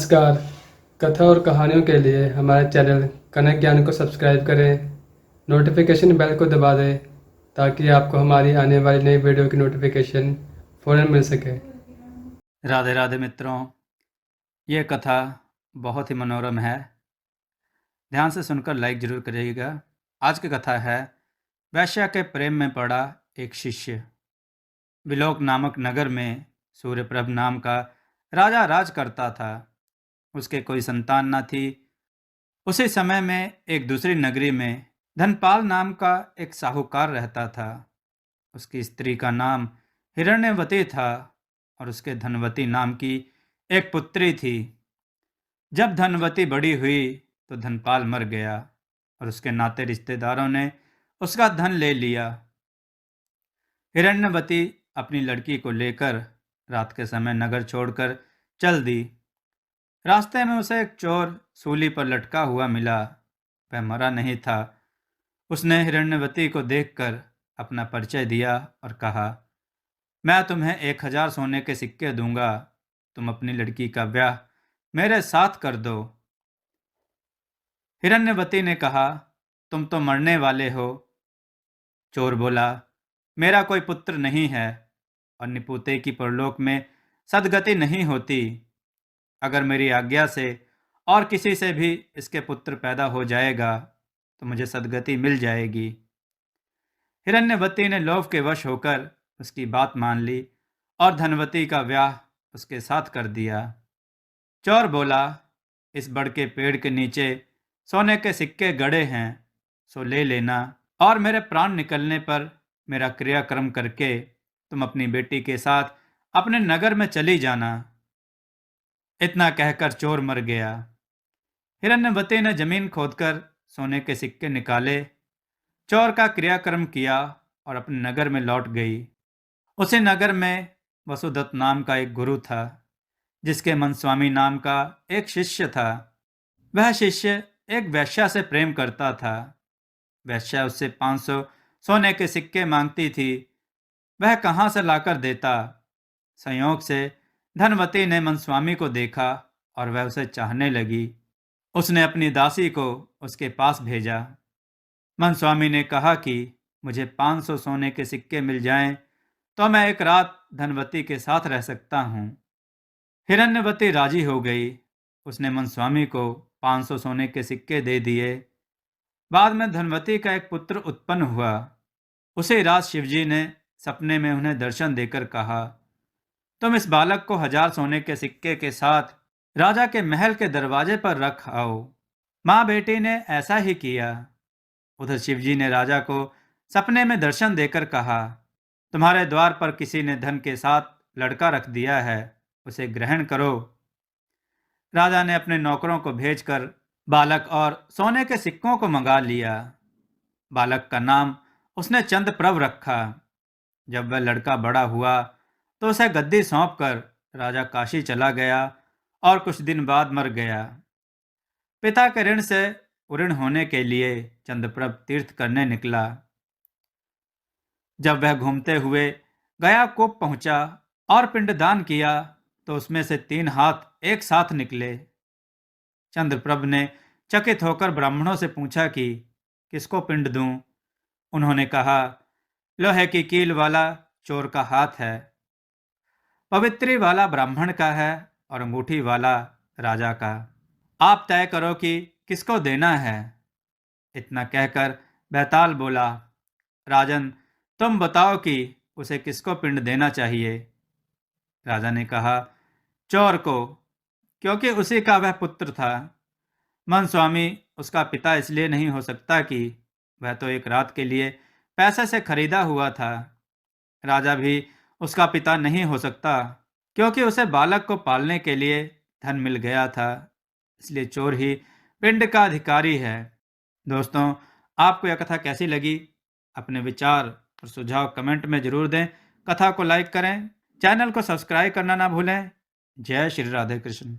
नमस्कार। कथा और कहानियों के लिए हमारे चैनल कनक ज्ञान को सब्सक्राइब करें, नोटिफिकेशन बेल को दबा दें ताकि आपको हमारी आने वाली नई वीडियो की नोटिफिकेशन फ़ौरन मिल सके। राधे राधे मित्रों, ये कथा बहुत ही मनोरम है। ध्यान से सुनकर लाइक जरूर करिएगा। आज की कथा है वैश्या के प्रेम में पड़ा एक शिष्य। विलोक नामक नगर में सूर्यप्रभ नाम का राजा राज करता था। उसके कोई संतान न थी। उसी समय में एक दूसरी नगरी में धनपाल नाम का एक साहूकार रहता था। उसकी स्त्री का नाम हिरण्यवती था और उसके धनवती नाम की एक पुत्री थी। जब धनवती बड़ी हुई तो धनपाल मर गया और उसके नाते रिश्तेदारों ने उसका धन ले लिया। हिरण्यवती अपनी लड़की को लेकर रात के समय नगर छोड़कर चल दी। रास्ते में उसे एक चोर सूली पर लटका हुआ मिला। वह मरा नहीं था। उसने हिरण्यवती को देखकर अपना परिचय दिया और कहा, मैं तुम्हें 1000 सोने के सिक्के दूंगा। तुम अपनी लड़की का ब्याह मेरे साथ कर दो। हिरण्यवती ने कहा, तुम तो मरने वाले हो। चोर बोला, मेरा कोई पुत्र नहीं है और निपुते की परलोक में सदगति नहीं होती। अगर मेरी आज्ञा से और किसी से भी इसके पुत्र पैदा हो जाएगा तो मुझे सदगति मिल जाएगी। हिरण्यवती ने लोभ के वश होकर उसकी बात मान ली और धनवती का ब्याह उसके साथ कर दिया। चोर बोला, इस बड़ के पेड़ के नीचे सोने के सिक्के गड़े हैं, सो ले लेना और मेरे प्राण निकलने पर मेरा क्रियाक्रम करके तुम अपनी बेटी के साथ अपने नगर में चली जाना। इतना कहकर चोर मर गया। हिरण्यवती ने जमीन खोदकर सोने के सिक्के निकाले, चोर का क्रियाक्रम किया और अपने नगर में लौट गई। उसी नगर में वसुदत्त नाम का एक गुरु था, जिसके मनस्वामी नाम का एक शिष्य था। वह शिष्य एक वैश्या से प्रेम करता था। वैश्या उससे 500 सोने के सिक्के मांगती थी। वह कहाँ से लाकर देता। संयोग से धनवती ने मनस्वामी को देखा और वह उसे चाहने लगी। उसने अपनी दासी को उसके पास भेजा। मनस्वामी ने कहा कि मुझे 500 सोने के सिक्के मिल जाएं तो मैं एक रात धनवती के साथ रह सकता हूँ। हिरण्यवती राजी हो गई। उसने मनस्वामी को 500 सोने के सिक्के दे दिए। बाद में धनवती का एक पुत्र उत्पन्न हुआ। उसी रात शिवजी ने सपने में उन्हें दर्शन देकर कहा, तुम इस बालक को 1000 सोने के सिक्के के साथ राजा के महल के दरवाजे पर रख आओ। माँ बेटी ने ऐसा ही किया। उधर शिवजी ने राजा को सपने में दर्शन देकर कहा, तुम्हारे द्वार पर किसी ने धन के साथ लड़का रख दिया है, उसे ग्रहण करो। राजा ने अपने नौकरों को भेजकर बालक और सोने के सिक्कों को मंगा लिया। बालक का नाम उसने चंद्रप्रभ रखा। जब वह लड़का बड़ा हुआ तो उसे गद्दी सौंपकर राजा काशी चला गया और कुछ दिन बाद मर गया। पिता के ऋण से उऋण होने के लिए चंद्रप्रभ तीर्थ करने निकला। जब वह घूमते हुए गया कूप पहुंचा और पिंडदान किया तो उसमें से 3 हाथ एक साथ निकले। चंद्रप्रभ ने चकित होकर ब्राह्मणों से पूछा कि किसको पिंड दूं। उन्होंने कहा, लोहे की कील वाला चोर का हाथ है, पवित्री वाला ब्राह्मण का है और अंगूठी वाला राजा का। आप तय करो कि किसको देना है। इतना कहकर बैताल बोला, राजन तुम बताओ कि उसे किसको पिंड देना चाहिए। राजा ने कहा, चोर को, क्योंकि उसी का वह पुत्र था। मनस्वामी उसका पिता इसलिए नहीं हो सकता कि वह तो एक रात के लिए पैसे से खरीदा हुआ था। राजा भी उसका पिता नहीं हो सकता क्योंकि उसे बालक को पालने के लिए धन मिल गया था। इसलिए चोर ही पिंड का अधिकारी है। दोस्तों, आपको यह कथा कैसी लगी? अपने विचार और सुझाव कमेंट में जरूर दें। कथा को लाइक करें, चैनल को सब्सक्राइब करना ना भूलें। जय श्री राधे कृष्ण।